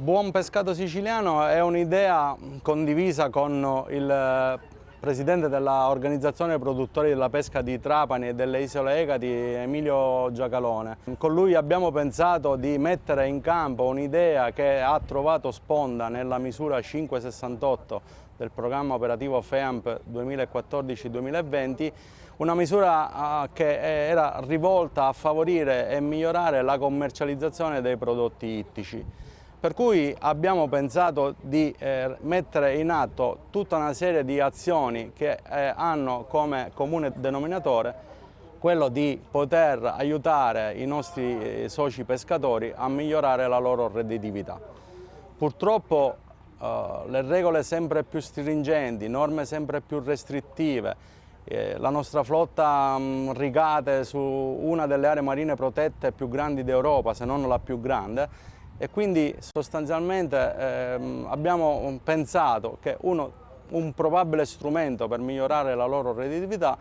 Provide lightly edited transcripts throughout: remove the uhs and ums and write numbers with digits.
Buon pescato siciliano è un'idea condivisa con il presidente dell'organizzazione produttori della pesca di Trapani e delle Isole Egadi, Emilio Giacalone. Con lui abbiamo pensato di mettere in campo un'idea che ha trovato sponda nella misura 568 del programma operativo FEAMP 2014-2020, una misura che era rivolta a favorire e migliorare la commercializzazione dei prodotti ittici. Per cui abbiamo pensato di mettere in atto tutta una serie di azioni che hanno come comune denominatore quello di poter aiutare i nostri soci pescatori a migliorare la loro redditività. Purtroppo le regole sempre più stringenti, norme sempre più restrittive, la nostra flotta rigate su una delle aree marine protette più grandi d'Europa, se non la più grande, e quindi sostanzialmente abbiamo pensato che un probabile strumento per migliorare la loro redditività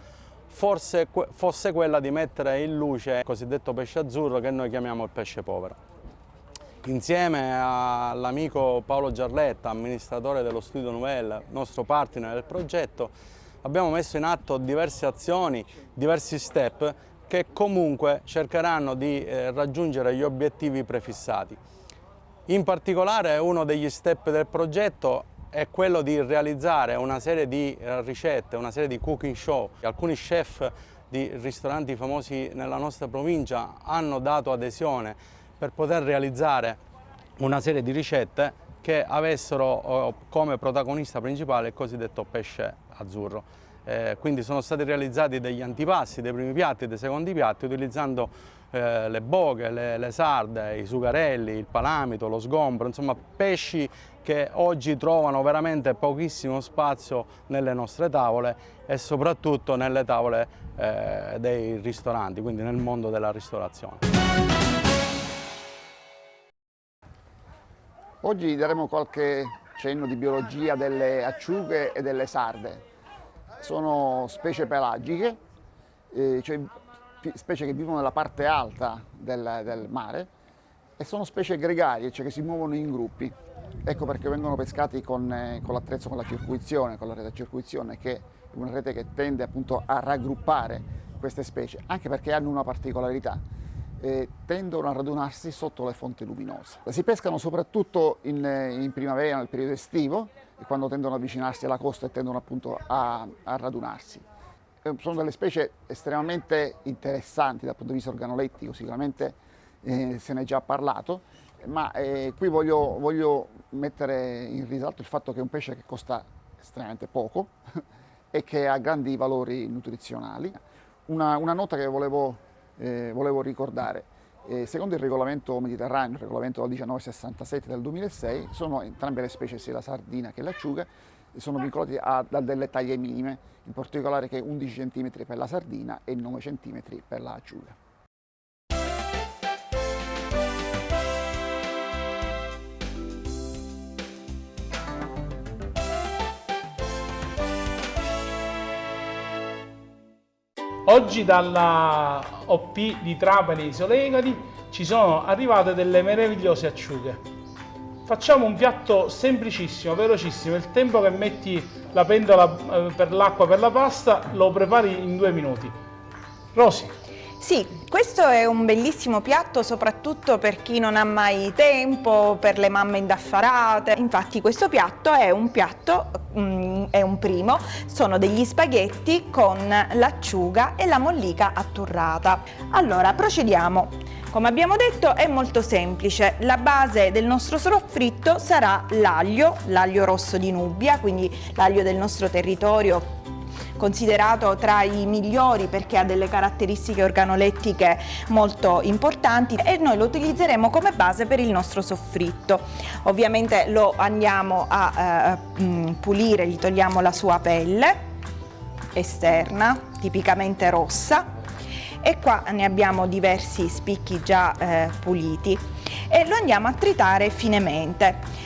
fosse quella di mettere in luce il cosiddetto pesce azzurro, che noi chiamiamo il pesce povero. Insieme all'amico Paolo Giarletta, amministratore dello Studio Nouvelle, nostro partner del progetto, abbiamo messo in atto diverse azioni, diversi step che comunque cercheranno di raggiungere gli obiettivi prefissati. In particolare uno degli step del progetto è quello di realizzare una serie di ricette, una serie di cooking show. Alcuni chef di ristoranti famosi nella nostra provincia hanno dato adesione per poter realizzare una serie di ricette che avessero come protagonista principale il cosiddetto pesce azzurro. Quindi sono stati realizzati degli antipasti, dei primi piatti e dei secondi piatti utilizzando le boghe, le sarde, i sugarelli, il palamito, lo sgombro, insomma pesci che oggi trovano veramente pochissimo spazio nelle nostre tavole e soprattutto nelle tavole dei ristoranti, quindi nel mondo della ristorazione. Oggi daremo qualche cenno di biologia delle acciughe e delle sarde. Sono specie pelagiche, cioè specie che vivono nella parte alta del mare, e sono specie gregarie, cioè che si muovono in gruppi. Ecco perché vengono pescati con l'attrezzo, con la circuizione, con la rete a circuizione, che è una rete che tende appunto a raggruppare queste specie, anche perché hanno una particolarità. Tendono a radunarsi sotto le fonti luminose. Si pescano soprattutto in primavera, nel periodo estivo, quando tendono ad avvicinarsi alla costa e tendono appunto a radunarsi. Sono delle specie estremamente interessanti dal punto di vista organolettico, sicuramente se ne è già parlato, ma qui voglio mettere in risalto il fatto che è un pesce che costa estremamente poco e che ha grandi valori nutrizionali. Una nota che volevo ricordare: secondo il regolamento mediterraneo, il regolamento 1967 del 2006, sono entrambe le specie, sia la sardina che l'acciuga, sono vincolati a delle taglie minime, in particolare che 11 cm per la sardina e 9 cm per l'acciuga. Oggi dalla OP di Trapani e Isole Egadi ci sono arrivate delle meravigliose acciughe. Facciamo un piatto semplicissimo, velocissimo. Il tempo che metti la pentola per l'acqua per la pasta lo prepari in 2 minuti. Rosy. Sì, questo è un bellissimo piatto soprattutto per chi non ha mai tempo, per le mamme indaffarate. Infatti questo piatto è un primo, sono degli spaghetti con l'acciuga e la mollica atturrata. Allora, procediamo. Come abbiamo detto è molto semplice, la base del nostro soffritto sarà l'aglio rosso di Nubia, quindi l'aglio del nostro territorio, considerato tra i migliori perché ha delle caratteristiche organolettiche molto importanti, e noi lo utilizzeremo come base per il nostro soffritto. Ovviamente lo andiamo a pulire, gli togliamo la sua pelle esterna, tipicamente rossa, e qua ne abbiamo diversi spicchi già puliti, e lo andiamo a tritare finemente.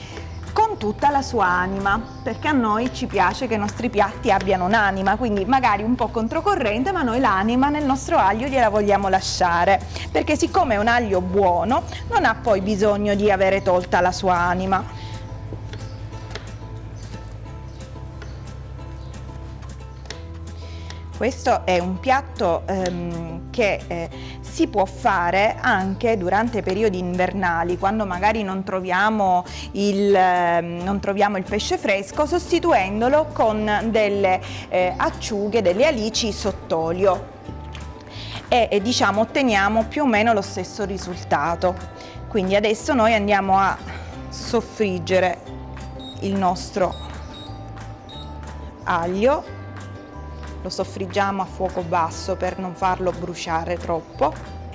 con tutta la sua anima, perché a noi ci piace che i nostri piatti abbiano un'anima, quindi magari un po' controcorrente, ma noi l'anima nel nostro aglio gliela vogliamo lasciare, perché siccome è un aglio buono non ha poi bisogno di avere tolta la sua anima. Questo è un piatto che si può fare anche durante i periodi invernali, quando magari non troviamo il pesce fresco, sostituendolo con delle acciughe, delle alici sott'olio e diciamo otteniamo più o meno lo stesso risultato. Quindi adesso noi andiamo a soffriggere il nostro aglio. Lo soffriggiamo a fuoco basso per non farlo bruciare troppo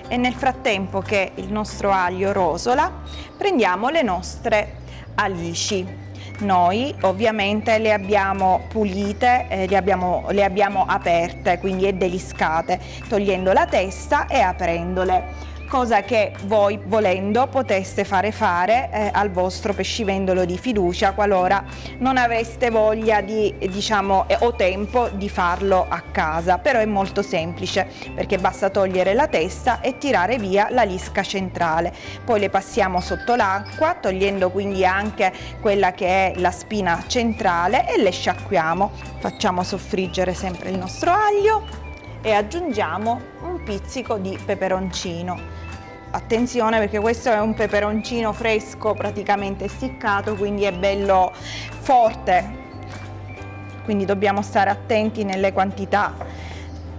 e nel frattempo che il nostro aglio rosola prendiamo le nostre alici. Noi ovviamente le abbiamo pulite, le abbiamo aperte, quindi e deliscate, togliendo la testa e aprendole. Cosa che voi volendo poteste fare al vostro pescivendolo di fiducia qualora non aveste voglia o tempo di farlo a casa, però è molto semplice perché basta togliere la testa e tirare via la lisca centrale, poi le passiamo sotto l'acqua togliendo quindi anche quella che è la spina centrale e le sciacquiamo. Facciamo soffriggere sempre il nostro aglio e aggiungiamo un pizzico di peperoncino. Attenzione perché questo è un peperoncino fresco praticamente essiccato, quindi è bello forte, quindi dobbiamo stare attenti nelle quantità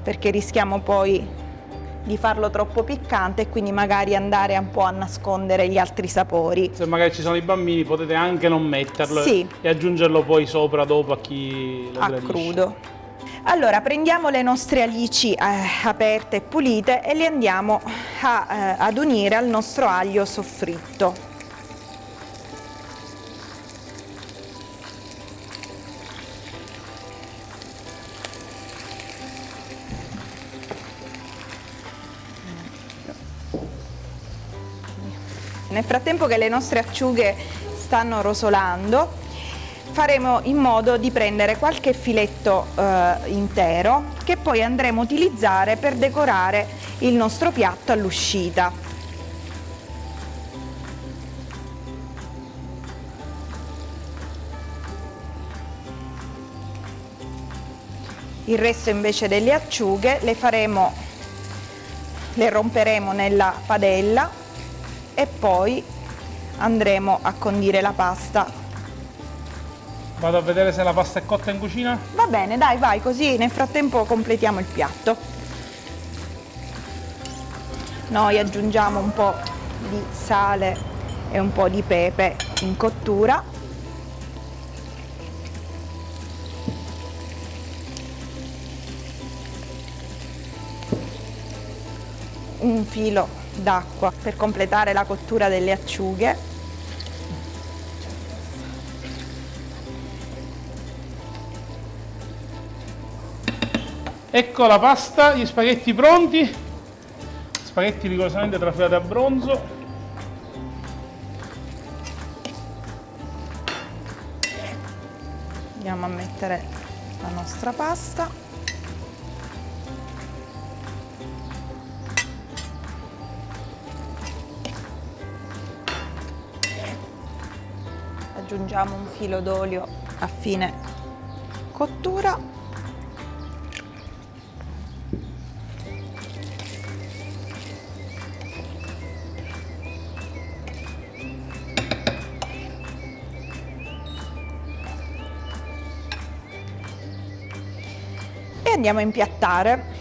perché rischiamo poi di farlo troppo piccante e quindi magari andare un po' a nascondere gli altri sapori. Se magari ci sono i bambini potete anche non metterlo sì, e aggiungerlo poi sopra dopo a chi lo gradisce. Crudo. Allora prendiamo le nostre alici aperte e pulite e le andiamo ad unire al nostro aglio soffritto. Nel frattempo che le nostre acciughe stanno rosolando, faremo in modo di prendere qualche filetto intero che poi andremo a utilizzare per decorare il nostro piatto all'uscita. Il resto invece delle acciughe le romperemo nella padella e poi andremo a condire la pasta. Vado a vedere se la pasta è cotta in cucina? Va bene, dai, vai, così nel frattempo completiamo il piatto. Noi aggiungiamo un po' di sale e un po' di pepe in cottura. Un filo d'acqua per completare la cottura delle acciughe. Ecco la pasta, gli spaghetti pronti, spaghetti rigorosamente trafilati a bronzo. Andiamo a mettere la nostra pasta. Aggiungiamo un filo d'olio a fine cottura. E andiamo a impiattare.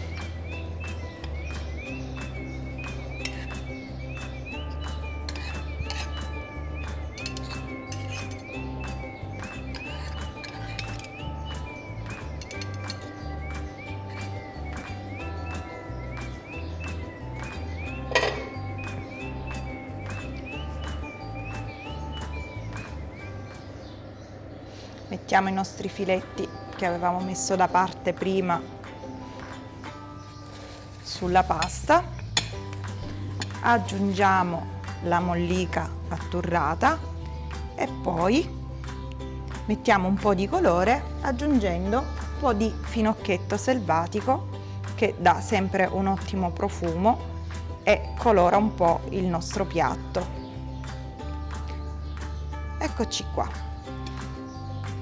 Mettiamo i nostri filetti che avevamo messo da parte prima sulla pasta, aggiungiamo la mollica atturrata e poi Mettiamo un po' di colore aggiungendo un po' di finocchetto selvatico che dà sempre un ottimo profumo e colora un po' il nostro piatto. Eccoci qua,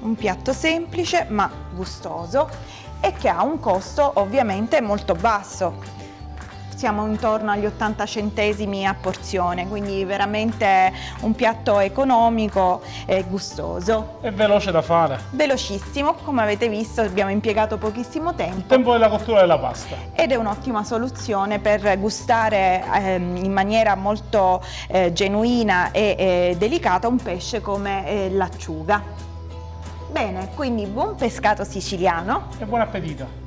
un piatto semplice ma gustoso e che ha un costo ovviamente molto basso. Siamo intorno agli 80 centesimi a porzione, quindi veramente un piatto economico e gustoso. È veloce da fare. Velocissimo, come avete visto abbiamo impiegato pochissimo Il tempo tempo della cottura della pasta. ed è un'ottima soluzione per gustare in maniera molto genuina e delicata un pesce come l'acciuga. Bene, quindi buon pescato siciliano. E buon appetito.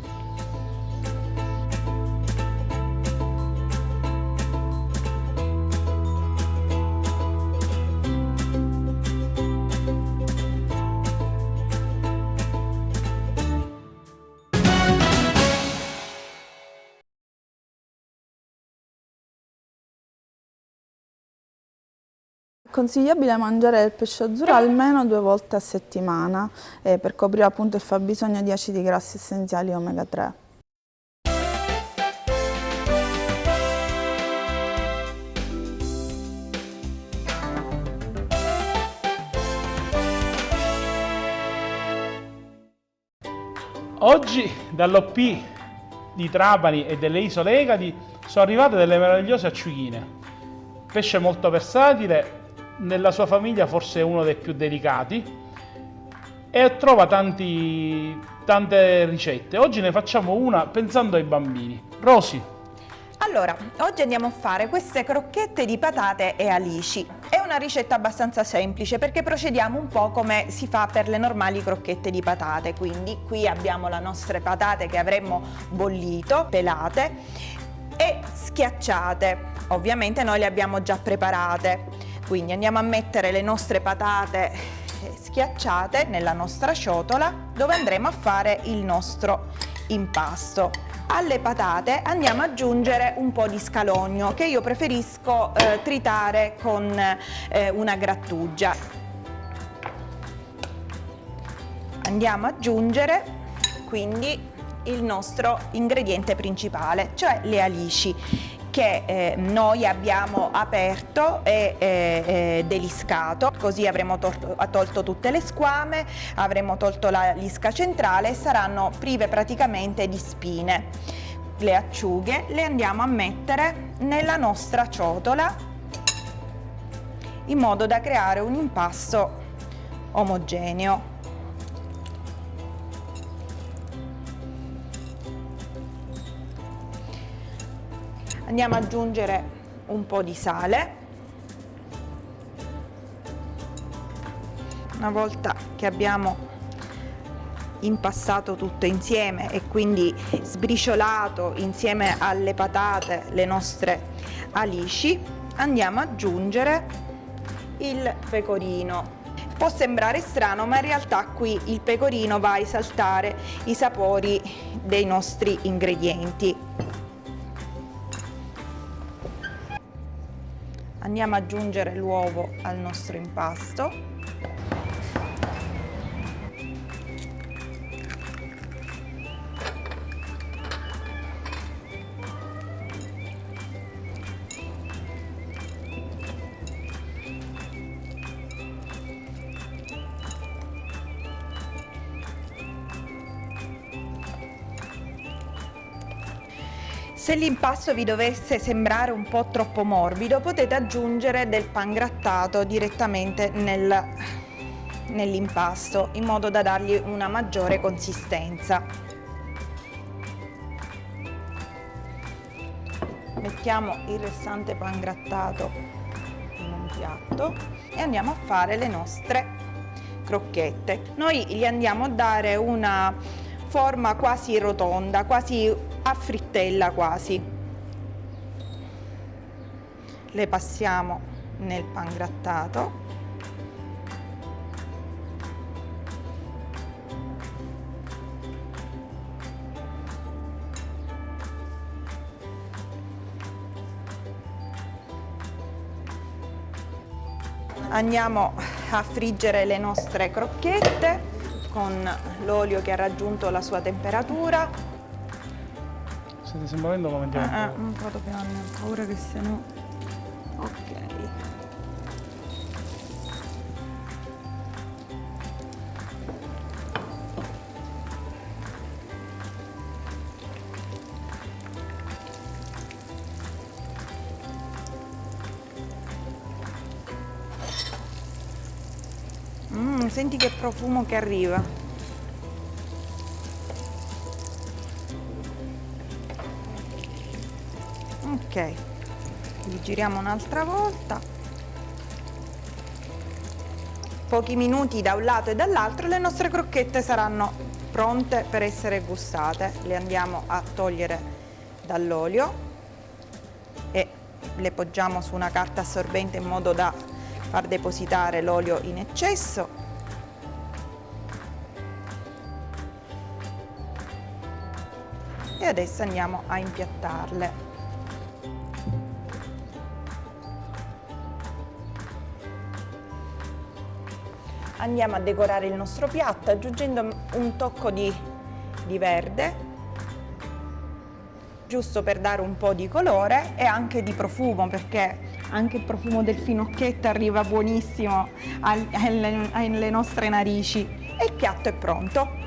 È consigliabile mangiare il pesce azzurro almeno 2 volte a settimana per coprire appunto il fabbisogno di acidi grassi essenziali omega 3. Oggi dall'OP di Trapani e delle Isole Egadi sono arrivate delle meravigliose acciughine. Pesce molto versatile, nella sua famiglia forse uno dei più delicati e trova tante ricette. Oggi ne facciamo una pensando ai bambini. Rosi. Allora, oggi andiamo a fare queste crocchette di patate e alici. È una ricetta abbastanza semplice perché procediamo un po' come si fa per le normali crocchette di patate. Quindi qui abbiamo le nostre patate che avremmo bollito, pelate e schiacciate. Ovviamente noi le abbiamo già preparate. Quindi andiamo a mettere le nostre patate schiacciate nella nostra ciotola dove andremo a fare il nostro impasto. Alle patate andiamo ad aggiungere un po' di scalogno che io preferisco tritare con una grattugia. Andiamo ad aggiungere quindi il nostro ingrediente principale, cioè le alici che noi abbiamo aperto e deliscato, così avremo tolto tutte le squame, avremo tolto la lisca centrale e saranno prive praticamente di spine. Le acciughe le andiamo a mettere nella nostra ciotola in modo da creare un impasto omogeneo. Andiamo ad aggiungere un po' di sale. Una volta che abbiamo impastato tutto insieme e quindi sbriciolato insieme alle patate le nostre alici, andiamo ad aggiungere il pecorino. Può sembrare strano, ma in realtà qui il pecorino va a esaltare i sapori dei nostri ingredienti. Andiamo ad aggiungere l'uovo al nostro impasto. Se l'impasto vi dovesse sembrare un po' troppo morbido, potete aggiungere del pangrattato direttamente nell'impasto, in modo da dargli una maggiore consistenza. Mettiamo il restante pangrattato in un piatto e andiamo a fare le nostre crocchette. Noi gli andiamo a dare una forma quasi rotonda, quasi a frittella quasi. Le passiamo nel pangrattato. Andiamo a friggere le nostre crocchette con l'olio che ha raggiunto la sua temperatura. State sempre avendo come andiamo? Un po' dobbiamo, ho paura che se no... Ok. Senti che profumo che arriva. Ok, li giriamo un'altra volta. Pochi minuti da un lato e dall'altro le nostre crocchette saranno pronte per essere gustate. Le andiamo a togliere dall'olio e le poggiamo su una carta assorbente in modo da far depositare l'olio in eccesso. E adesso andiamo a impiattarle. Andiamo a decorare il nostro piatto aggiungendo un tocco di verde, giusto per dare un po' di colore e anche di profumo, perché anche il profumo del finocchietto arriva buonissimo alle nostre narici. E il piatto è pronto.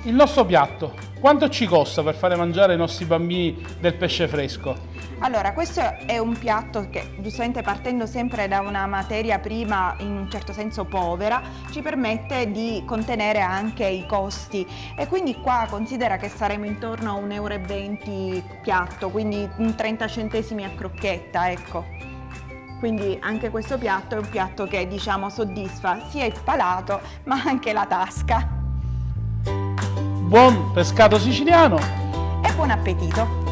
Il nostro piatto, quanto ci costa per fare mangiare ai nostri bambini del pesce fresco? Allora, questo è un piatto che, giustamente partendo sempre da una materia prima in un certo senso povera, ci permette di contenere anche i costi, e quindi qua considera che saremo intorno a 1,20 € piatto, quindi 30 centesimi a crocchetta, ecco. Quindi anche questo piatto è un piatto che, diciamo, soddisfa sia il palato ma anche la tasca. Buon pescato siciliano! E buon appetito!